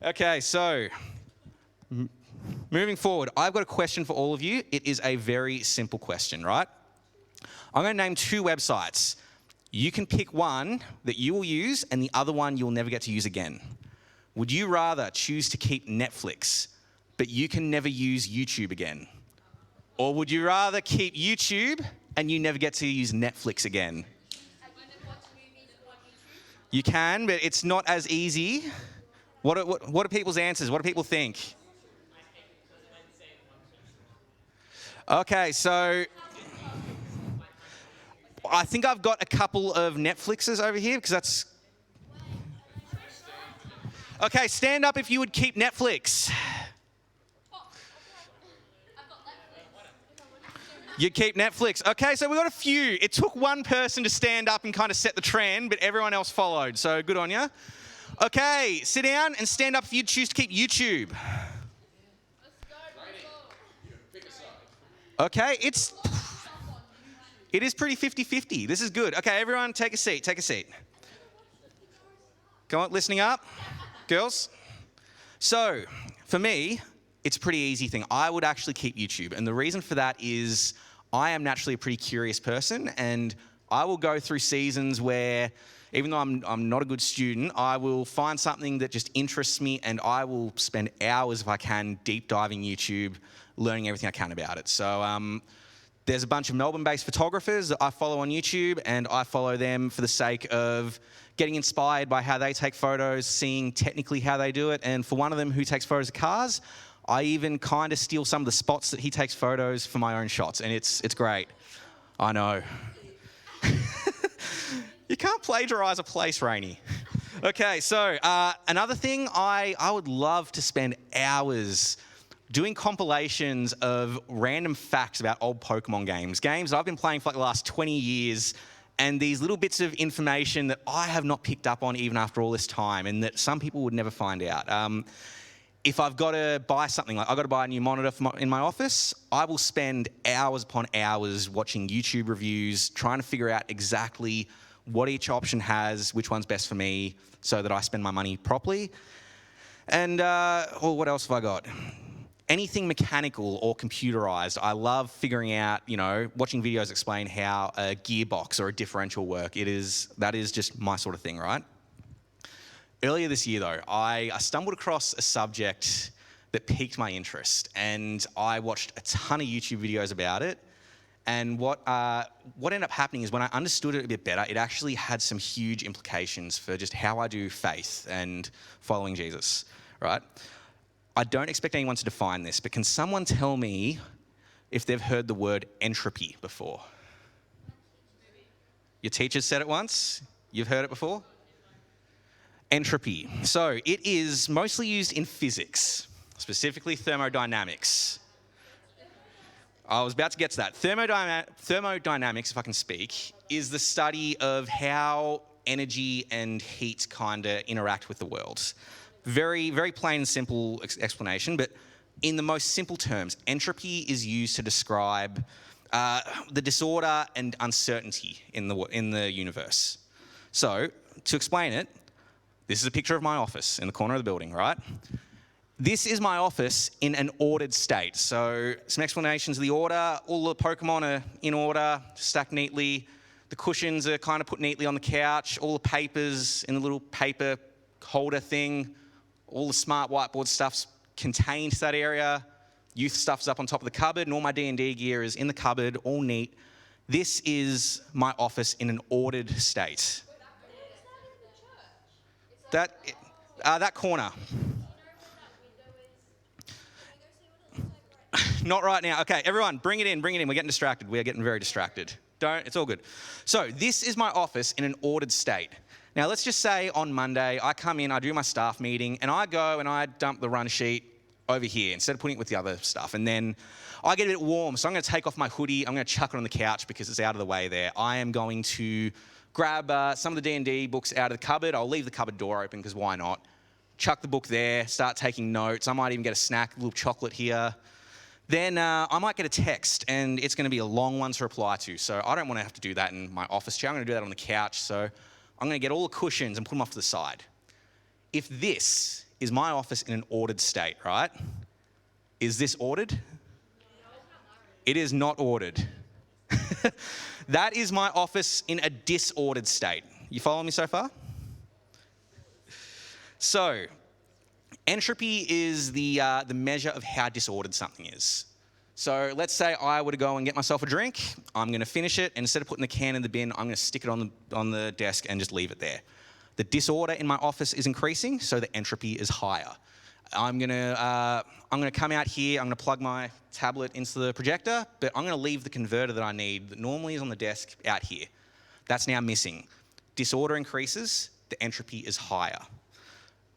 Okay, so moving forward, I've got a question for all of you. It is a very simple question, right? I'm going to name 2 websites. You can pick one that you will use and the other one you'll never get to use again. Would you rather choose to keep Netflix, but you can never use YouTube again? Or would you rather keep YouTube and you never get to use Netflix again? You can, but it's not as easy. What are people's answers? What do people think? Okay, so I think I've got a couple of Netflixes over here because that's... Okay, stand up if you would keep Netflix. You keep Netflix. Okay, so we've got a few. It took one person to stand up and kind of set the trend, but everyone else followed, so good on you. Okay, sit down and stand up if you choose to keep YouTube. Okay, it is pretty 50-50. This is good. Okay, everyone take a seat, take a seat. Go on, listening up, girls. So, for me, it's a pretty easy thing. I would actually keep YouTube, and the reason for that is I am naturally a pretty curious person, and I will go through seasons where, even though I'm not a good student, I will find something that just interests me, and I will spend hours, if I can, deep diving YouTube, learning everything I can about it. So there's a bunch of Melbourne-based photographers that I follow on YouTube, and I follow them for the sake of getting inspired by how they take photos, seeing technically how they do it. And for one of them who takes photos of cars, I even kind of steal some of the spots that he takes photos for my own shots, and it's great. I know. You can't plagiarize a place, Rainey. Okay, so another thing, I would love to spend hours doing compilations of random facts about old Pokemon games that I've been playing for like the last 20 years, and these little bits of information that I have not picked up on even after all this time, and that some people would never find out. If I've got to buy something, like I've got to buy a new monitor in my office, I will spend hours upon hours watching YouTube reviews, trying to figure out exactly what each option has, which one's best for me, so that I spend my money properly. And what else have I got? Anything mechanical or computerized. I love figuring out, watching videos explain how a gearbox or a differential work. That is just my sort of thing, right? Earlier this year, though, I stumbled across a subject that piqued my interest, and I watched a ton of YouTube videos about it. And what ended up happening is when I understood it a bit better, it actually had some huge implications for just how I do faith and following Jesus, right? I don't expect anyone to define this, but can someone tell me if they've heard the word entropy before? Your teachers said it once? You've heard it before? Entropy. So it is mostly used in physics, specifically thermodynamics. I was about to get to that. Thermodynamics, if I can speak, is the study of how energy and heat kind of interact with the world. Very, very plain and simple explanation, but in the most simple terms, entropy is used to describe the disorder and uncertainty in the universe. So, to explain it, this is a picture of my office in the corner of the building, right? This is my office in an ordered state. So some explanations of the order. All the Pokemon are in order, stacked neatly. The cushions are kind of put neatly on the couch. All the papers in the little paper holder thing. All the smart whiteboard stuff's contained to that area. Youth stuff's up on top of the cupboard, and all my D&D gear is in the cupboard, all neat. This is my office in an ordered state. That corner. Not right now. Okay, everyone, bring it in. We're getting distracted. We are getting very distracted. It's all good. So this is my office in an ordered state. Now, let's just say on Monday, I come in, I do my staff meeting, and I go and I dump the run sheet over here instead of putting it with the other stuff. And then I get a bit warm, so I'm going to take off my hoodie. I'm going to chuck it on the couch because it's out of the way there. I am going to grab some of the D&D books out of the cupboard. I'll leave the cupboard door open because why not? Chuck the book there, start taking notes. I might even get a snack, a little chocolate here. Then I might get a text, and it's going to be a long one to reply to. So I don't want to have to do that in my office chair. I'm going to do that on the couch. So I'm going to get all the cushions and put them off to the side. If this is my office in an ordered state, right? Is this ordered? It is not ordered. That is my office in a disordered state. You following me so far? So, entropy is the measure of how disordered something is. So let's say I were to go and get myself a drink. I'm going to finish it, and instead of putting the can in the bin, I'm going to stick it on the desk and just leave it there. The disorder in my office is increasing, so the entropy is higher. I'm going to come out here. I'm going to plug my tablet into the projector, but I'm going to leave the converter that I need that normally is on the desk out here. That's now missing. Disorder increases, the entropy is higher.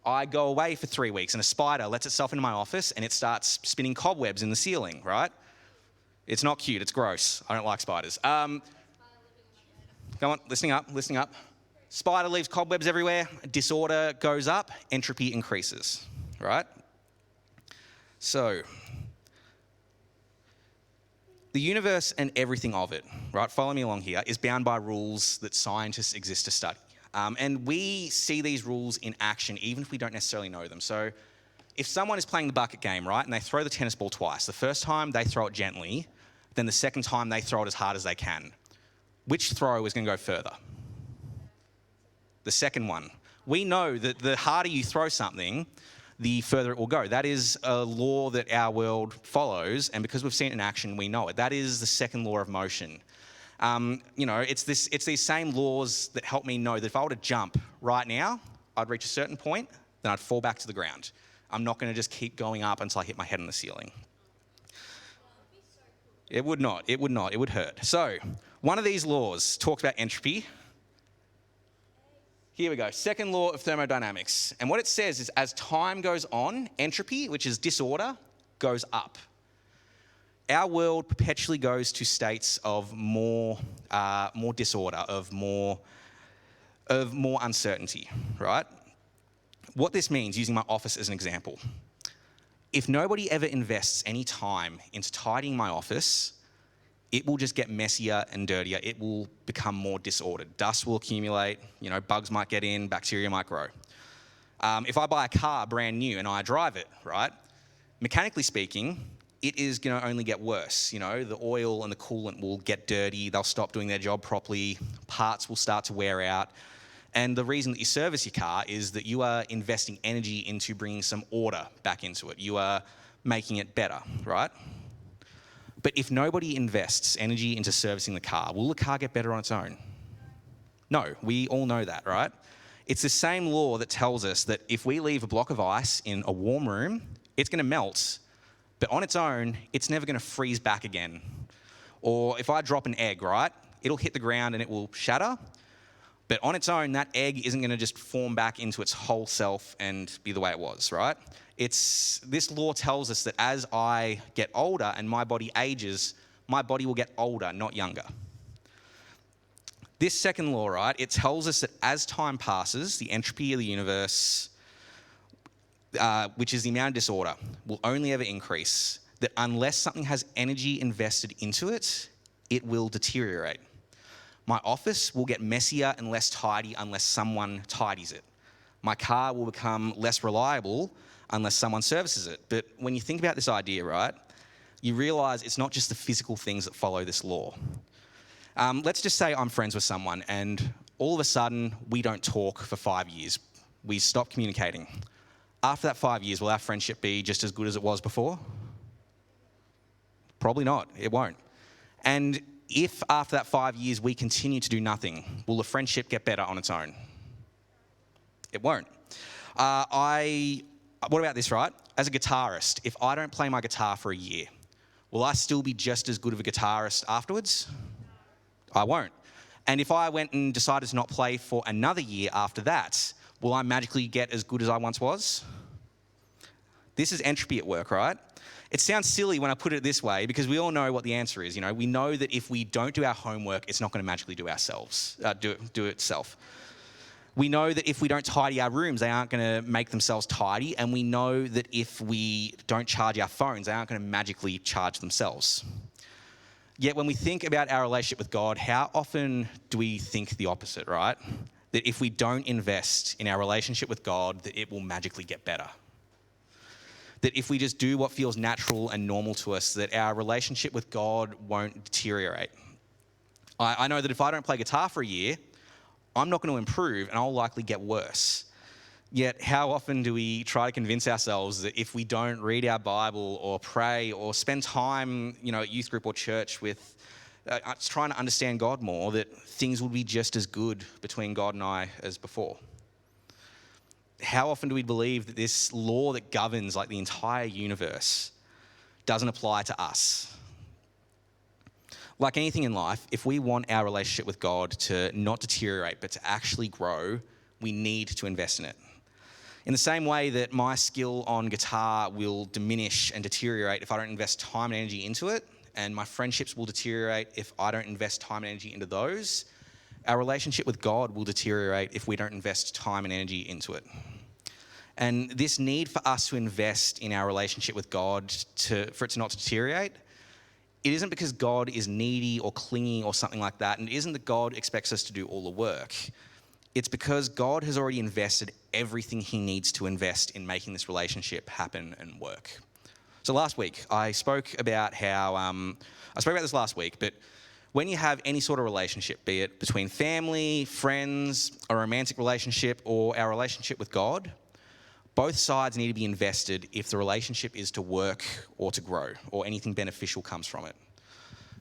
I go away for 3 weeks and a spider lets itself into my office and it starts spinning cobwebs in the ceiling, right? It's not cute, it's gross. I don't like spiders. Go on, listening up. Spider leaves cobwebs everywhere, disorder goes up, entropy increases, right? So, the universe and everything of it, right, follow me along here, is bound by rules that scientists exist to study. And we see these rules in action even if we don't necessarily know them. So if someone is playing the bucket game, right, and they throw the tennis ball twice, the first time they throw it gently, then the second time they throw it as hard as they can. Which throw is going to go further? The second one. We know that the harder you throw something, the further it will go. That is a law that our world follows, and because we've seen it in action, we know it. That is the second law of motion. It's these same laws that help me know that if I were to jump right now, I'd reach a certain point, then I'd fall back to the ground. I'm not going to just keep going up until I hit my head on the ceiling. It would not. It would hurt. So, one of these laws talks about entropy. Here we go. Second law of thermodynamics. And what it says is as time goes on, entropy, which is disorder, goes up. Our world perpetually goes to states of more disorder, of more uncertainty, right? What this means, using my office as an example, if nobody ever invests any time into tidying my office, it will just get messier and dirtier. It will become more disordered. Dust will accumulate, bugs might get in, bacteria might grow. If I buy a car brand new and I drive it, right, mechanically speaking, it is going to only get worse. The oil and the coolant will get dirty. They'll stop doing their job properly. Parts will start to wear out. And the reason that you service your car is that you are investing energy into bringing some order back into it. You are making it better, right? But if nobody invests energy into servicing the car, will the car get better on its own? No, we all know that, right? It's the same law that tells us that if we leave a block of ice in a warm room, it's going to melt. But on its own, it's never going to freeze back again. Or if I drop an egg, right, it'll hit the ground and it will shatter. But on its own, that egg isn't going to just form back into its whole self and be the way it was, right? This law tells us that as I get older and my body ages, my body will get older, not younger. This second law, right, it tells us that as time passes, the entropy of the universe, which is the amount of disorder, will only ever increase. That unless something has energy invested into it, it will deteriorate. My office will get messier and less tidy unless someone tidies it. My car will become less reliable unless someone services it. But when you think about this idea, right, you realize it's not just the physical things that follow this law. Let's just say I'm friends with someone and all of a sudden we don't talk for 5 years. We stop communicating. After that 5 years, will our friendship be just as good as it was before? Probably not. It won't. And if after that 5 years we continue to do nothing, will the friendship get better on its own? It won't. What about this, right? As a guitarist, if I don't play my guitar for a year, will I still be just as good of a guitarist afterwards? I won't. And if I went and decided to not play for another year after that, will I magically get as good as I once was? This is entropy at work, right? It sounds silly when I put it this way because we all know what the answer is. We know that if we don't do our homework, it's not going to magically do itself. We know that if we don't tidy our rooms, they aren't going to make themselves tidy. And we know that if we don't charge our phones, they aren't going to magically charge themselves. Yet when we think about our relationship with God, how often do we think the opposite, right? that if we don't invest in our relationship with God, that it will magically get better. That if we just do what feels natural and normal to us, that our relationship with God won't deteriorate. I know that if I don't play guitar for a year, I'm not going to improve and I'll likely get worse. Yet how often do we try to convince ourselves that if we don't read our Bible or pray or spend time, at youth group or church with trying to understand God more, that things will be just as good between God and I as before? How often do we believe that this law that governs the entire universe doesn't apply to us? Like anything in life, if we want our relationship with God to not deteriorate but to actually grow, we need to invest in it. In the same way that my skill on guitar will diminish and deteriorate if I don't invest time and energy into it, and my friendships will deteriorate if I don't invest time and energy into those, our relationship with God will deteriorate if we don't invest time and energy into it. And this need for us to invest in our relationship with God for it to not deteriorate, it isn't because God is needy or clingy or something like that, and it isn't that God expects us to do all the work. It's because God has already invested everything he needs to invest in making this relationship happen and work. So last week, I spoke about this last week, but when you have any sort of relationship, be it between family, friends, a romantic relationship, or our relationship with God, both sides need to be invested if the relationship is to work or to grow, or anything beneficial comes from it.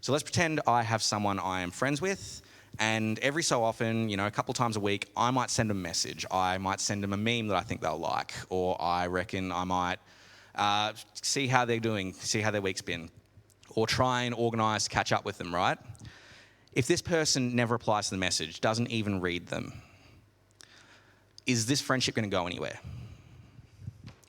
So let's pretend I have someone I am friends with, and every so often, a couple times a week, I might send them a message. I might send them a meme that I think they'll like, or I reckon I might see how they're doing, see how their week's been, or try and organise to catch up with them, right? If this person never replies to the message, doesn't even read them, is this friendship going to go anywhere?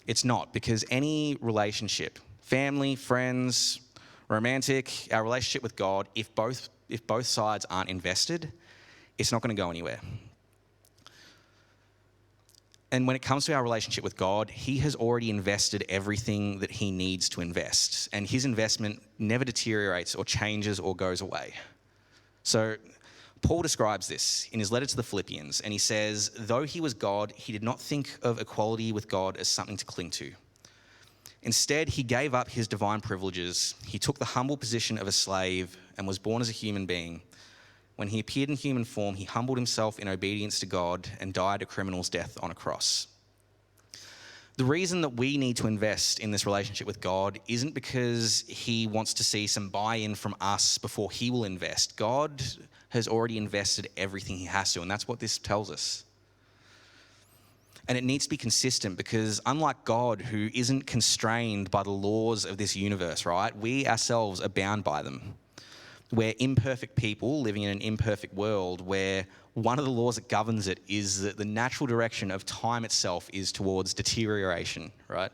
It's not, because any relationship, family, friends, romantic, our relationship with God, if both sides aren't invested, it's not going to go anywhere. And when it comes to our relationship with God, he has already invested everything that he needs to invest, and his investment never deteriorates or changes or goes away. So Paul describes this in his letter to the Philippians, and he says, though he was God, he did not think of equality with God as something to cling to. Instead, he gave up his divine privileges. He took the humble position of a slave and was born as a human being. When he appeared in human form, he humbled himself in obedience to God and died a criminal's death on a cross. The reason that we need to invest in this relationship with God isn't because he wants to see some buy-in from us before he will invest. God has already invested everything he has to, and that's what this tells us. And it needs to be consistent because unlike God, who isn't constrained by the laws of this universe, right? We ourselves are bound by them. We're imperfect people living in an imperfect world where one of the laws that governs it is that the natural direction of time itself is towards deterioration, right?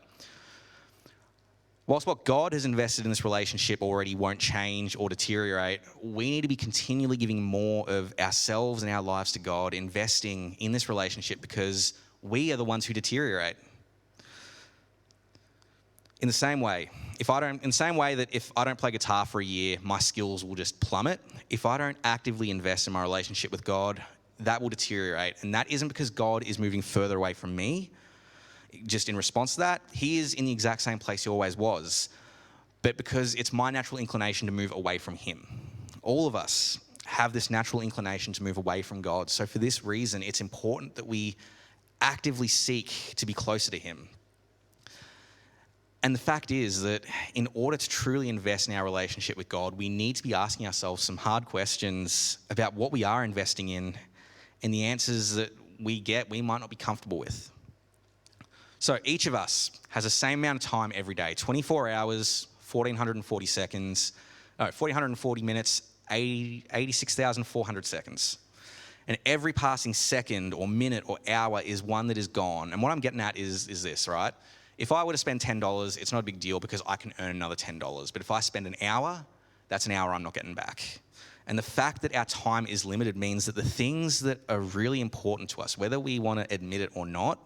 Whilst what God has invested in this relationship already won't change or deteriorate, we need to be continually giving more of ourselves and our lives to God, investing in this relationship because we are the ones who deteriorate. In the same way that if I don't play guitar for a year, my skills will just plummet. If I don't actively invest in my relationship with God, that will deteriorate. And that isn't because God is moving further away from me. Just in response to that, he is in the exact same place he always was, but because it's my natural inclination to move away from him. All of us have this natural inclination to move away from God. So for this reason, it's important that we actively seek to be closer to him. And the fact is that in order to truly invest in our relationship with God, we need to be asking ourselves some hard questions about what we are investing in, and the answers that we get, we might not be comfortable with. So each of us has the same amount of time every day, 24 hours, 1,440 minutes, 86,400 seconds. And every passing second or minute or hour is one that is gone. And what I'm getting at is this, right? If I were to spend $10, it's not a big deal because I can earn another $10. But if I spend an hour, that's an hour I'm not getting back. And the fact that our time is limited means that the things that are really important to us, whether we want to admit it or not,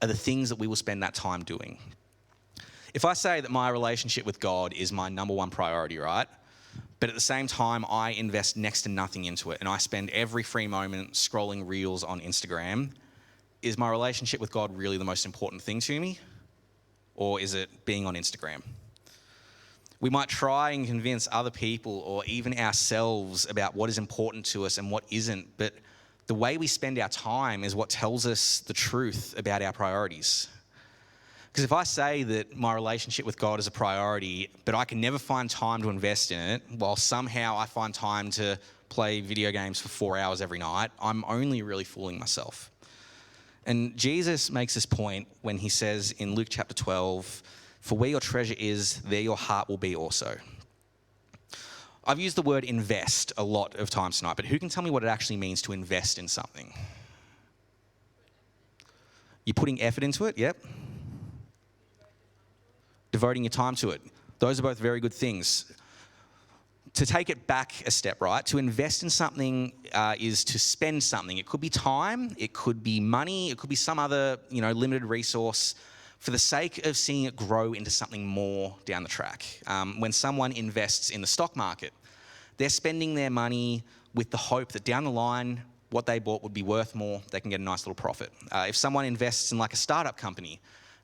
are the things that we will spend that time doing. If I say that my relationship with God is my number one priority, right? But at the same time, I invest next to nothing into it, and I spend every free moment scrolling reels on Instagram. Is my relationship with God really the most important thing to me? Or is it being on Instagram? We might try and convince other people or even ourselves about what is important to us and what isn't, but the way we spend our time is what tells us the truth about our priorities. Because if I say that my relationship with God is a priority, but I can never find time to invest in it, while somehow I find time to play video games for 4 hours every night, I'm only really fooling myself. And Jesus makes this point when he says in Luke chapter 12, "For where your treasure is, there your heart will be also." I've used the word invest a lot of times tonight, but who can tell me what it actually means to invest in something? You're putting effort into it, yep. Devoting your time to it. Those are both very good things. To take it back a step, right? To invest in something is to spend something. It could be time, it could be money, it could be some other, limited resource for the sake of seeing it grow into something more down the track. When someone invests in the stock market, they're spending their money with the hope that down the line, what they bought would be worth more, they can get a nice little profit. If someone invests in like a startup company,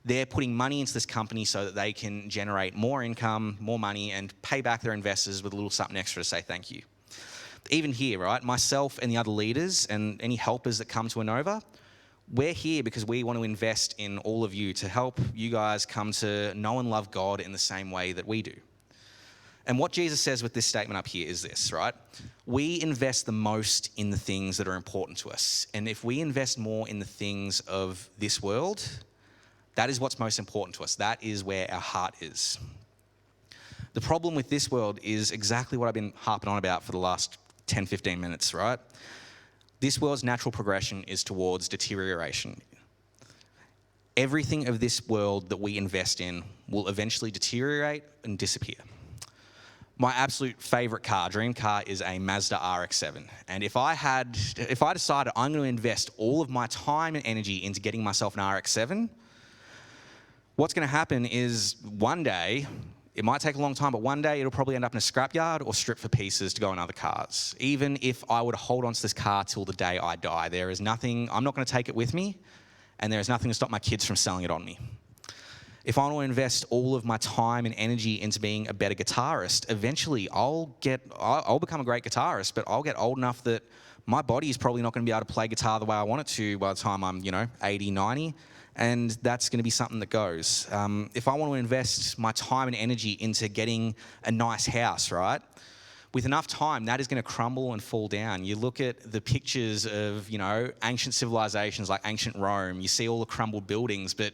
they're putting money into this company so that they can generate more income, more money, and pay back their investors with a little something extra to say thank you. Even here, right, myself and the other leaders and any helpers that come to Innova, we're here because we want to invest in all of you to help you guys come to know and love God in the same way that we do. And what Jesus says with this statement up here is this, right? We invest the most in the things that are important to us. And if we invest more in the things of this world, that is what's most important to us. That is where our heart is. The problem with this world is exactly what I've been harping on about for the last 10, 15 minutes, right? This world's natural progression is towards deterioration. Everything of this world that we invest in will eventually deteriorate and disappear. My absolute favorite car, dream car, is a Mazda RX-7. And if I decided I'm going to invest all of my time and energy into getting myself an RX-7, what's going to happen is one day, it might take a long time, but one day it'll probably end up in a scrapyard or stripped for pieces to go in other cars. Even if I were to hold on to this car till the day I die, there is nothing, I'm not going to take it with me, and there is nothing to stop my kids from selling it on me. If I want to invest all of my time and energy into being a better guitarist, eventually I'll become a great guitarist, but I'll get old enough that my body is probably not going to be able to play guitar the way I want it to by the time I'm, 80, 90. And that's going to be something that goes. If I want to invest my time and energy into getting a nice house, right? With enough time, that is going to crumble and fall down. You look at the pictures of, ancient civilizations like ancient Rome, you see all the crumbled buildings, but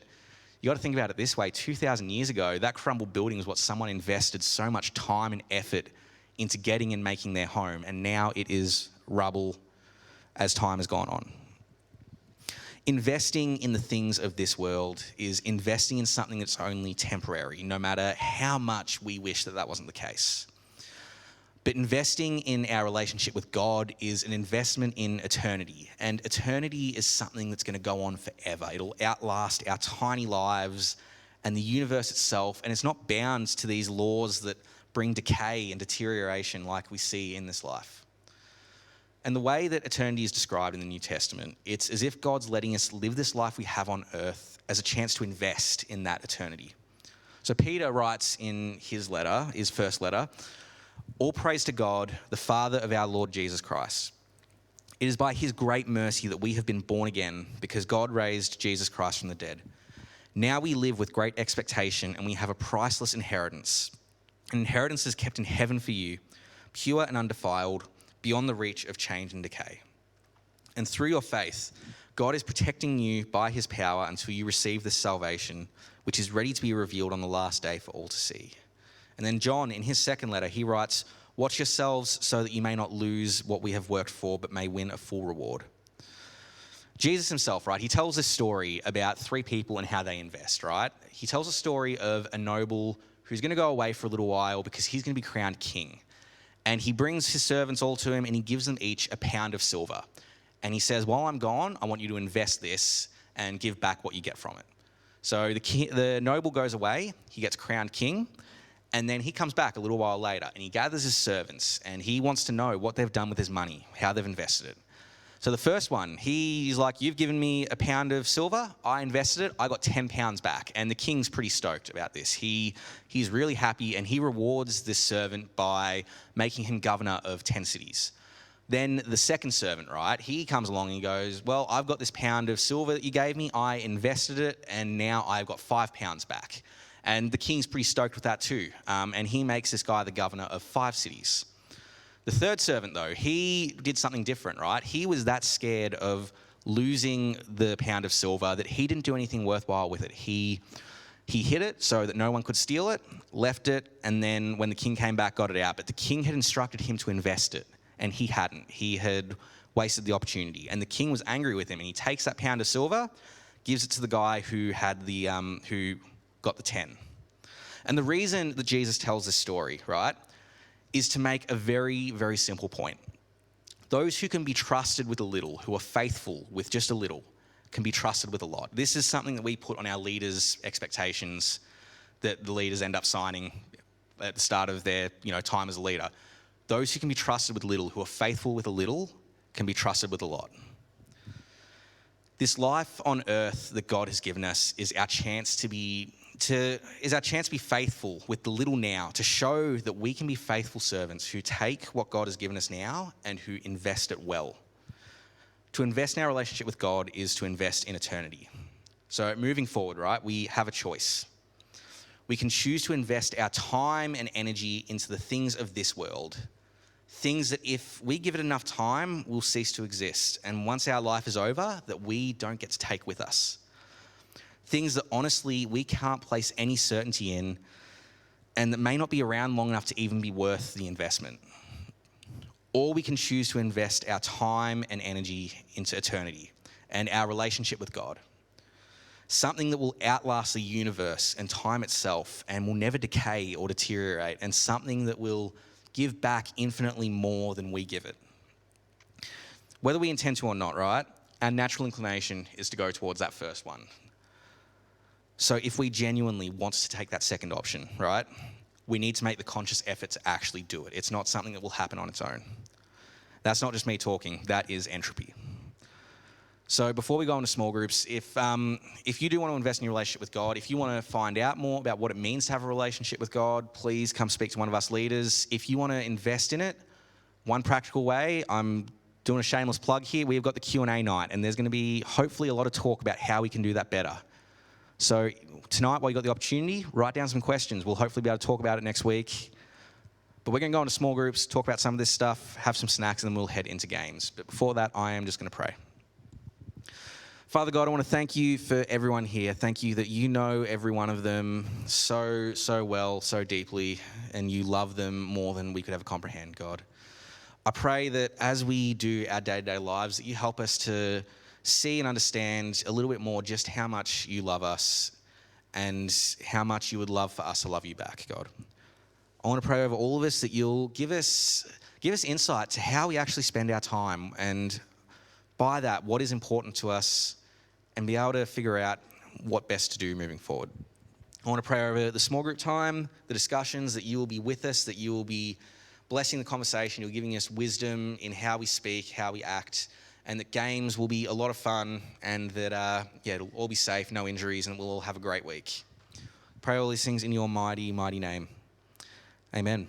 you got to think about it this way. 2,000 years ago, that crumbled building is what someone invested so much time and effort into getting and making their home, and now it is rubble as time has gone on. Investing in the things of this world is investing in something that's only temporary, no matter how much we wish that wasn't the case. But investing in our relationship with God is an investment in eternity. And eternity is something that's going to go on forever. It'll outlast our tiny lives and the universe itself. And it's not bound to these laws that bring decay and deterioration like we see in this life. And the way that eternity is described in the New Testament, it's as if God's letting us live this life we have on earth as a chance to invest in that eternity. So Peter writes in his first letter, "All praise to God, the Father of our Lord Jesus Christ. It is by his great mercy that we have been born again, because God raised Jesus Christ from the dead. Now we live with great expectation, and we have a priceless inheritance. An inheritance is kept in heaven for you, pure and undefiled, beyond the reach of change and decay. And through your faith, God is protecting you by his power until you receive this salvation, which is ready to be revealed on the last day for all to see." And then John, in his second letter, he writes, "Watch yourselves so that you may not lose what we have worked for, but may win a full reward." Jesus himself, right, he tells this story about three people and how they invest, right? He tells a story of a noble who's going to go away for a little while because he's going to be crowned king. And he brings his servants all to him and he gives them each a pound of silver. And he says, while I'm gone, I want you to invest this and give back what you get from it. So the noble goes away, he gets crowned king, And then he comes back a little while later and he gathers his servants and he wants to know what they've done with his money, how they've invested it. So the first one, he's like, you've given me a pound of silver, I invested it, I got 10 pounds back. And the king's pretty stoked about this. He's really happy and he rewards this servant by making him governor of 10 cities. Then the second servant, right, he comes along and he goes, well, I've got this pound of silver that you gave me, I invested it, and now I've got 5 pounds back. And the king's pretty stoked with that too. And he makes this guy the governor of 5 cities. The third servant, though, he did something different, right? He was that scared of losing the pound of silver that he didn't do anything worthwhile with it. He hid it so that no one could steal it, left it, and then when the king came back, got it out. But the king had instructed him to invest it, and he hadn't. He had wasted the opportunity. And the king was angry with him, and he takes that pound of silver, gives it to the guy who had who got the 10. And the reason that Jesus tells this story, right, is to make a very, very simple point. Those who can be trusted with a little, who are faithful with just a little, can be trusted with a lot. This is something that we put on our leaders' expectations that the leaders end up signing at the start of their time as a leader. Those who can be trusted with little, who are faithful with a little, can be trusted with a lot. This life on earth that God has given us is our chance to be faithful with the little now, to show that we can be faithful servants who take what God has given us now and who invest it well. To invest in our relationship with God is to invest in eternity. So moving forward, right, we have a choice. We can choose to invest our time and energy into the things of this world, things that if we give it enough time will cease to exist, and once our life is over, that we don't get to take with us. Things that honestly we can't place any certainty in and that may not be around long enough to even be worth the investment. Or we can choose to invest our time and energy into eternity and our relationship with God. Something that will outlast the universe and time itself and will never decay or deteriorate, and something that will give back infinitely more than we give it. Whether we intend to or not, right, our natural inclination is to go towards that first one. So if we genuinely want to take that second option, right, we need to make the conscious effort to actually do it. It's not something that will happen on its own. That's not just me talking, that is entropy. So before we go into small groups, if you do want to invest in your relationship with God, if you want to find out more about what it means to have a relationship with God, please come speak to one of us leaders. If you want to invest in it, one practical way, I'm doing a shameless plug here, we've got the Q&A night, and there's going to be hopefully a lot of talk about how we can do that better. So tonight, while you've got the opportunity, write down some questions. We'll hopefully be able to talk about it next week. But we're going to go into small groups, talk about some of this stuff, have some snacks, and then we'll head into games. But before that, I am just going to pray. Father God, I want to thank you for everyone here. Thank you that you know every one of them so well, so deeply, and you love them more than we could ever comprehend, God. I pray that as we do our day-to-day lives, that you help us to see and understand a little bit more just how much you love us and how much you would love for us to love you back, God. I want to pray over all of us that you'll give us insight to how we actually spend our time, and by that, what is important to us, and be able to figure out what best to do moving forward. I want to pray over the small group time, the discussions, that you will be with us, that you will be blessing the conversation, you're giving us wisdom in how we speak, how we act, and that games will be a lot of fun, and that, it'll all be safe, no injuries, and we'll all have a great week. Pray all these things in your mighty, mighty name. Amen.